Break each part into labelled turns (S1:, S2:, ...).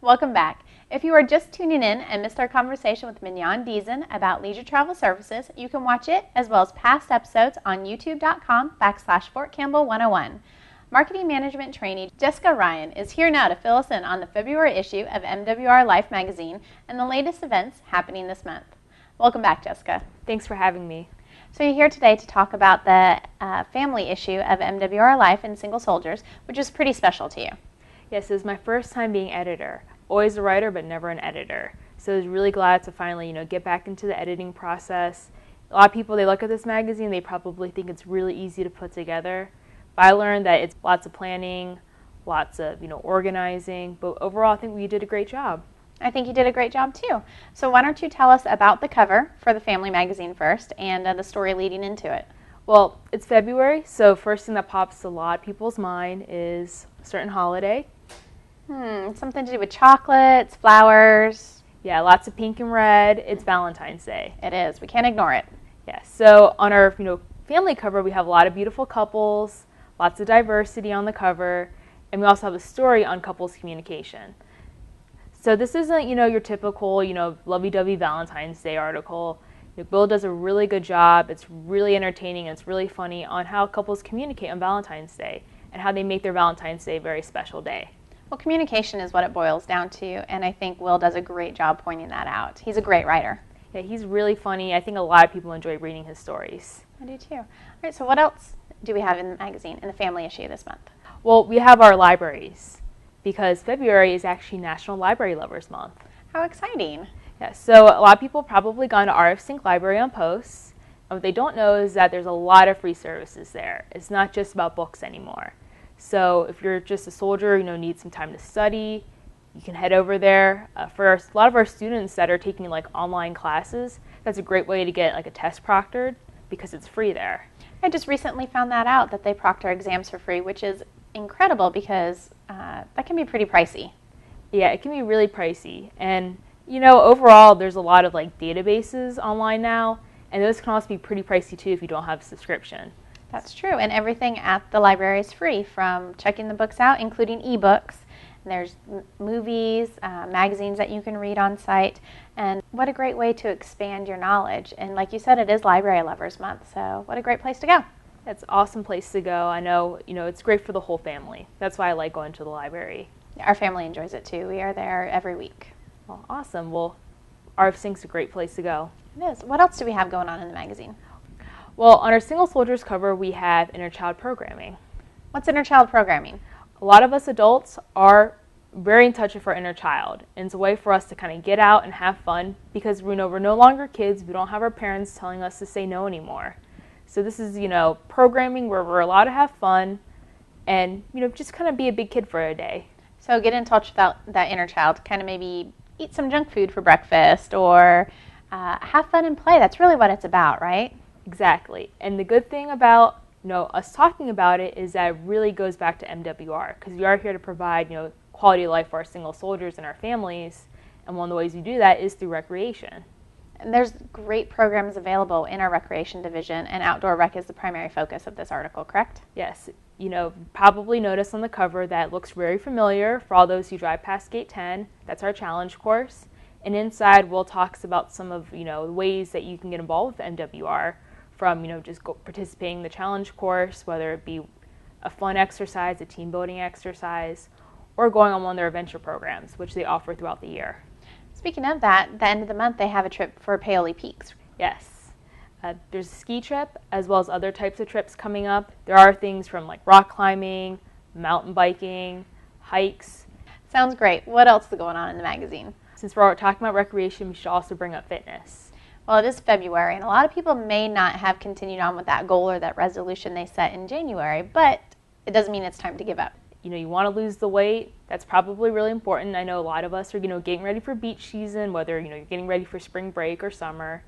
S1: Welcome back. If you are just tuning in and missed our conversation with Mignon Deason about leisure travel services, you can watch it as well as past episodes on youtube.com/Fort Campbell 101. Marketing Management trainee Jessica Ryan is here now to fill us in on the February issue of MWR Life Magazine and the latest events happening this month. Welcome back, Jessica.
S2: Thanks for having me.
S1: So you're here today to talk about the family issue of MWR Life and Single Soldiers, which is pretty special to you.
S2: Yes, it was my first time being editor. Always a writer, but never an editor. So I was really glad to finally, get back into the editing process. A lot of people, they look at this magazine, they probably think it's really easy to put together. But I learned that it's lots of planning, lots of, organizing. But overall, I think we did a great job.
S1: I think you did a great job, too. So why don't you tell us about the cover for the family magazine first and the story leading into it?
S2: Well, it's February, so first thing that pops to a lot of people's mind is a certain holiday.
S1: Something to do with chocolates, flowers.
S2: Yeah, lots of pink and red. It's Valentine's Day.
S1: It is. We can't ignore it.
S2: Yeah, so on our family cover, we have a lot of beautiful couples, lots of diversity on the cover, and we also have a story on couples communication. So this isn't, your typical, lovey-dovey Valentine's Day article. Bill does a really good job. It's really entertaining and it's really funny on how couples communicate on Valentine's Day and how they make their Valentine's Day a very special day.
S1: Well, communication is what it boils down to, and I think Will does a great job pointing that out. He's a great writer.
S2: Yeah, he's really funny. I think a lot of people enjoy reading his stories.
S1: I do too. All right, so what else do we have in the magazine, in the family issue this month?
S2: Well, we have our libraries, because February is actually National Library Lovers Month.
S1: How exciting.
S2: Yeah, so a lot of people have probably gone to RF Sync Library on posts, and what they don't know is that there's a lot of free services there. It's not just about books anymore. So if you're just a soldier, need some time to study, you can head over there. For a lot of our students that are taking online classes, that's a great way to get a test proctored because it's free there.
S1: I just recently found that out, that they proctor exams for free, which is incredible because that can be pretty pricey.
S2: Yeah, it can be really pricey. And, overall, there's a lot of databases online now, and those can also be pretty pricey too if you don't have a subscription.
S1: That's true, and everything at the library is free, from checking the books out, including ebooks. And there's movies, magazines that you can read on site, and what a great way to expand your knowledge. And like you said, it is Library Lovers Month, so what a great place to go.
S2: It's an awesome place to go. I know, it's great for the whole family. That's why I like going to the library.
S1: Our family enjoys it too. We are there every week.
S2: Well, awesome. Well, RF Sync's a great place to go.
S1: It is. What else do we have going on in the magazine?
S2: Well, on our Single Soldiers cover, we have inner child programming.
S1: What's inner child programming?
S2: A lot of us adults are very in touch with our inner child. And it's a way for us to kind of get out and have fun because we're no longer kids. We don't have our parents telling us to say no anymore. So this is, programming where we're allowed to have fun and, just kind of be a big kid for a day.
S1: So get in touch with that inner child. Kind of maybe eat some junk food for breakfast or have fun and play. That's really what it's about, right?
S2: Exactly. And the good thing about us talking about it is that it really goes back to MWR because we are here to provide quality of life for our single soldiers and our families, and one of the ways we do that is through recreation.
S1: And there's great programs available in our recreation division, and outdoor rec is the primary focus of this article, correct?
S2: Yes. Probably notice on the cover that it looks very familiar for all those who drive past Gate 10. That's our challenge course. And inside, Will talks about some of the ways that you can get involved with MWR. From just participating in the challenge course, whether it be a fun exercise, a team building exercise, or going on one of their adventure programs, which they offer throughout the year.
S1: Speaking of that, at the end of the month they have a trip for Paoli Peaks.
S2: Yes. There's a ski trip as well as other types of trips coming up. There are things from rock climbing, mountain biking, hikes.
S1: Sounds great. What else is going on in the magazine?
S2: Since we're talking about recreation, we should also bring up fitness.
S1: Well, it is February, and a lot of people may not have continued on with that goal or that resolution they set in January, but it doesn't mean it's time to give up.
S2: You want to lose the weight. That's probably really important. I know a lot of us are, getting ready for beach season, whether, you're getting ready for spring break or summer.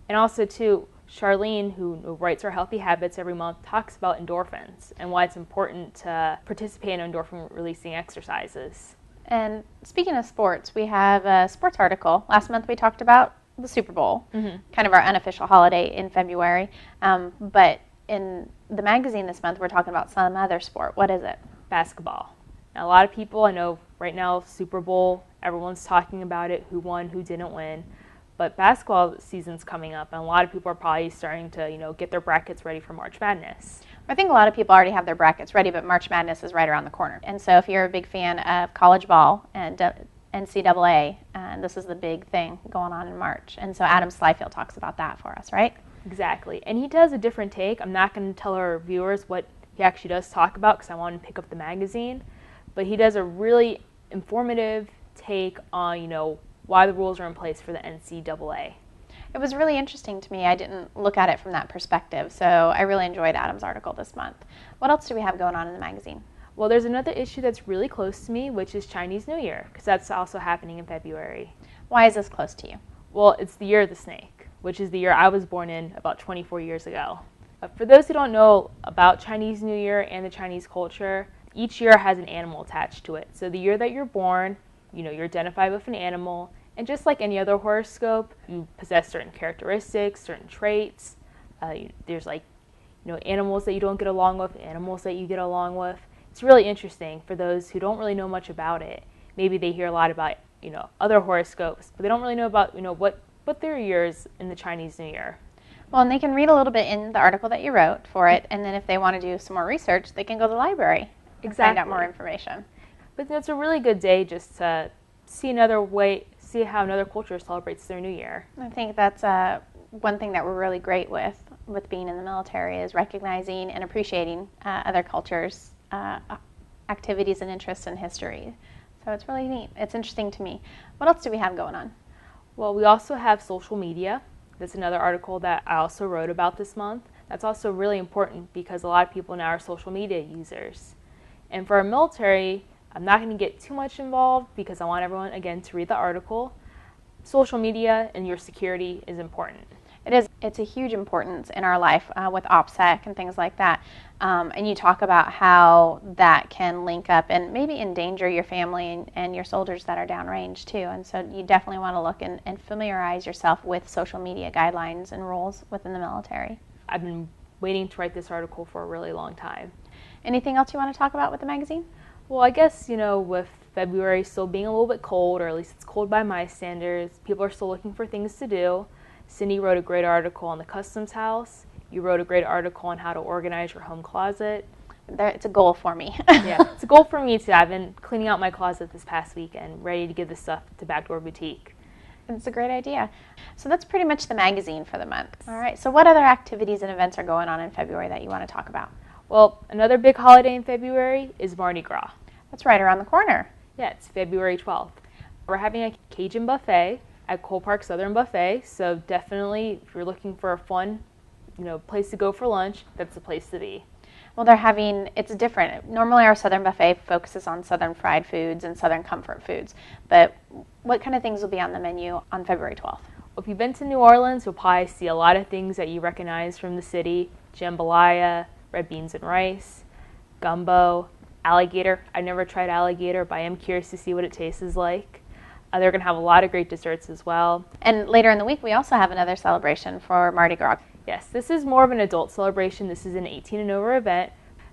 S2: And also, too, Charlene, who writes our Healthy Habits every month, talks about endorphins and why it's important to participate in endorphin-releasing exercises.
S1: And speaking of sports, we have a sports article. Last month we talked about the Super Bowl, kind of our unofficial holiday in February. But in the magazine this month, we're talking about some other sport. What is it?
S2: Basketball. Now, a lot of people, I know right now, Super Bowl, Everyone's talking about it, who won, who didn't win. But basketball season's coming up, and a lot of people are probably starting to, get their brackets ready for March Madness.
S1: I think a lot of people already have their brackets ready, but March Madness is right around the corner. And so if you're a big fan of college ball and NCAA, this is the big thing going on in March. And so Adam Slyfield talks about that for us, right?
S2: Exactly. And he does a different take. I'm not going to tell our viewers what he actually does talk about because I want to pick up the magazine. But he does a really informative take on, why the rules are in place for the NCAA.
S1: It was really interesting to me. I didn't look at it from that perspective, so I really enjoyed Adam's article this month. What else do we have going on in the magazine?
S2: Well, there's another issue that's really close to me, which is Chinese New Year, because that's also happening in February.
S1: Why is this close to you?
S2: Well, it's the year of the snake, which is the year I was born in about 24 years ago. For those who don't know about Chinese New Year and the Chinese culture, each year has an animal attached to it. So the year that you're born, you're identified with an animal, and just like any other horoscope, you possess certain characteristics, certain traits. There's animals that you don't get along with, animals that you get along with. It's really interesting for those who don't really know much about it. Maybe they hear a lot about, other horoscopes, but they don't really know about, what their year is in the Chinese New Year.
S1: Well, and they can read a little bit in the article that you wrote for it, and then if they want to do some more research, they can go to the library and find out more information.
S2: But it's a really good day just to see how another culture celebrates their new year.
S1: I think that's one thing that we're really great with being in the military is recognizing and appreciating other cultures' activities and interests in history. So it's really neat. It's interesting to me. What else do we have going on?
S2: Well, we also have social media. That's another article that I also wrote about this month. That's also really important because a lot of people now are social media users. And for our military, I'm not going to get too much involved because I want everyone, again, to read the article. Social media and your security is important.
S1: It is. It's a huge importance in our life with OPSEC and things like that. And you talk about how that can link up and maybe endanger your family and your soldiers that are downrange too. And so you definitely want to look and familiarize yourself with social media guidelines and rules within the military.
S2: I've been waiting to write this article for a really long time.
S1: Anything else you want to talk about with the magazine?
S2: Well, I guess, with February still being a little bit cold, or at least it's cold by my standards, people are still looking for things to do. Cindy wrote a great article on the customs house. You wrote a great article on how to organize your home closet.
S1: It's a goal for me.
S2: Yeah, it's a goal for me too. I've been cleaning out my closet this past week and ready to give this stuff to Backdoor Boutique.
S1: It's a great idea. So that's pretty much the magazine for the month. All right, so what other activities and events are going on in February that you want to talk about?
S2: Well, another big holiday in February is Mardi Gras.
S1: That's right around the corner.
S2: Yeah, it's February 12th. We're having a Cajun buffet at Cole Park Southern Buffet, so definitely if you're looking for a fun, place to go for lunch, that's the place to be.
S1: Well, it's different. Normally our Southern Buffet focuses on Southern fried foods and Southern comfort foods, but what kind of things will be on the menu on February 12th?
S2: Well, if you've been to New Orleans, you'll probably see a lot of things that you recognize from the city. Jambalaya, red beans and rice, gumbo, alligator. I've never tried alligator, but I am curious to see what it tastes like. They're going to have a lot of great desserts as well.
S1: And later in the week, we also have another celebration for Mardi Gras.
S2: Yes, this is more of an adult celebration. This is an 18 and over event.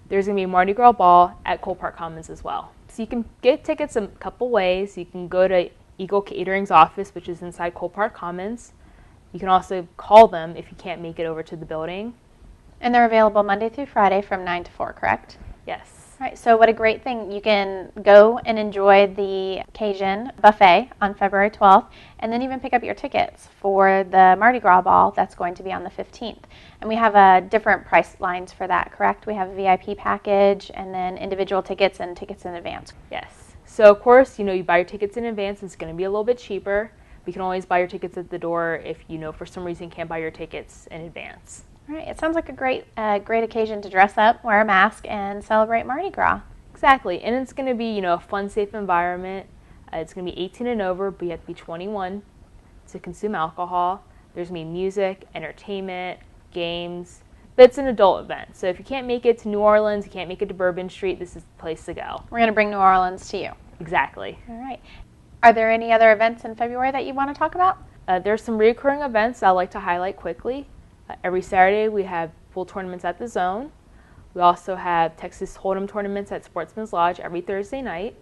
S2: There's going to be a Mardi Gras ball at Cole Park Commons as well. So you can get tickets a couple ways. You can go to Eagle Catering's office, which is inside Cole Park Commons. You can also call them if you can't make it over to the building.
S1: And they're available Monday through Friday from 9 to 4, correct?
S2: Yes.
S1: All right, so what a great thing. You can go and enjoy the Cajun buffet on February 12th and then even pick up your tickets for the Mardi Gras ball that's going to be on the 15th. And we have different price lines for that, correct? We have a VIP package and then individual tickets and tickets in advance.
S2: Yes. So, of course, you buy your tickets in advance. It's going to be a little bit cheaper. We can always buy your tickets at the door if for some reason can't buy your tickets in advance.
S1: All right, it sounds like a great occasion to dress up, wear a mask, and celebrate Mardi Gras.
S2: Exactly, and it's going to be, a fun, safe environment. It's going to be 18 and over, but you have to be 21 to consume alcohol. There's going to be music, entertainment, games, but it's an adult event. So if you can't make it to New Orleans, you can't make it to Bourbon Street, this is the place to go.
S1: We're going to bring New Orleans to you.
S2: Exactly.
S1: All right. Are there any other events in February that you want to talk about?
S2: There's some recurring events I'd like to highlight quickly. Every Saturday we have pool tournaments at the Zone. We also have Texas Hold'em tournaments at Sportsman's Lodge every Thursday night.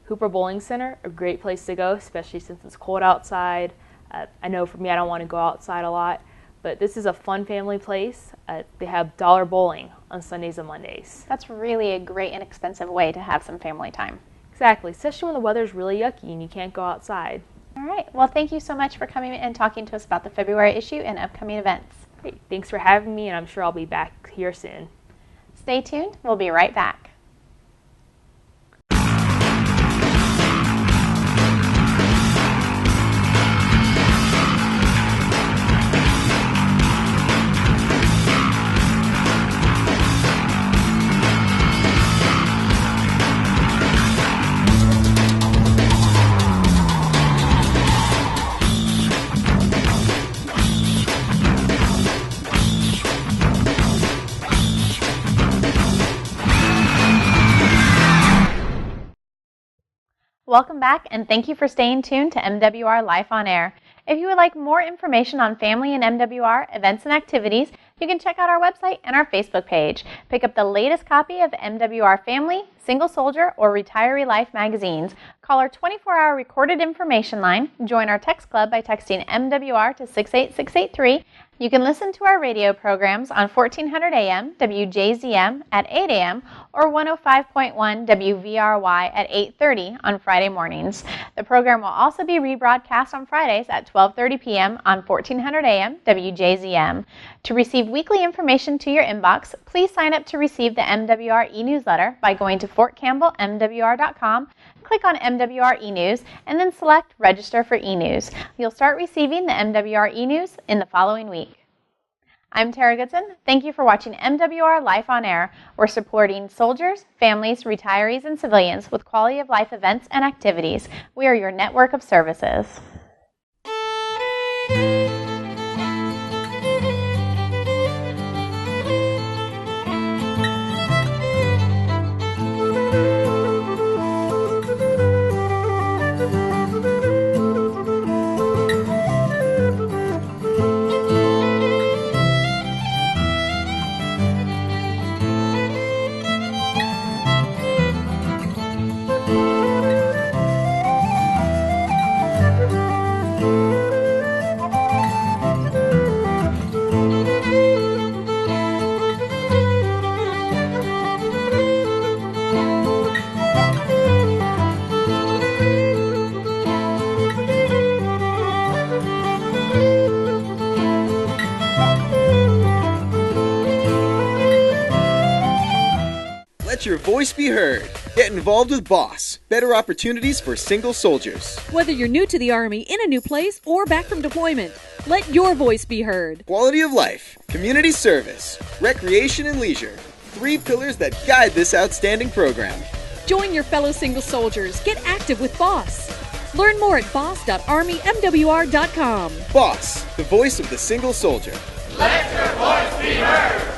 S2: Hooper Bowling Center, a great place to go, especially since it's cold outside. I know for me, I don't want to go outside a lot, but this is a fun family place. They have dollar bowling on Sundays and Mondays.
S1: That's really a great and expensive way to have some family time.
S2: Exactly, especially when the weather's really yucky and you can't go outside.
S1: All right. Well, thank you so much for coming and talking to us about the February issue and upcoming events.
S2: Great. Thanks for having me, and I'm sure I'll be back here soon.
S1: Stay tuned. We'll be right back. Welcome back, and thank you for staying tuned to MWR Life on Air. If you would like more information on family and MWR events and activities, you can check out our website and our Facebook page. Pick up the latest copy of MWR Family, Single Soldier, or Retiree Life magazines. Call our 24-hour recorded information line. Join our text club by texting MWR to 68683. You can listen to our radio programs on 1400 AM, WJZM at 8 a.m., or 105.1 WVRY at 8:30 on Friday mornings. The program will also be rebroadcast on Fridays at 12:30 p.m. on 1400 AM, WJZM. To receive weekly information to your inbox, please sign up to receive the MWR e-newsletter by going to fortcampbellmwr.com. Click on MWR e-news and then select Register for e-news. You'll start receiving the MWR e-news in the following week. I'm Tara Goodson. Thank you for watching MWR Life on Air. We're supporting soldiers, families, retirees, and civilians with quality of life events and activities. We are your network of services.
S3: Let your voice be heard. Get involved with BOSS. Better opportunities for single soldiers.
S4: Whether you're new to the Army, in a new place, or back from deployment, let your voice be heard.
S3: Quality of life, community service, recreation and leisure. 3 pillars that guide this outstanding program.
S4: Join your fellow single soldiers. Get active with BOSS. Learn more at boss.armymwr.com.
S3: BOSS, the voice of the single soldier.
S5: Let your voice be heard.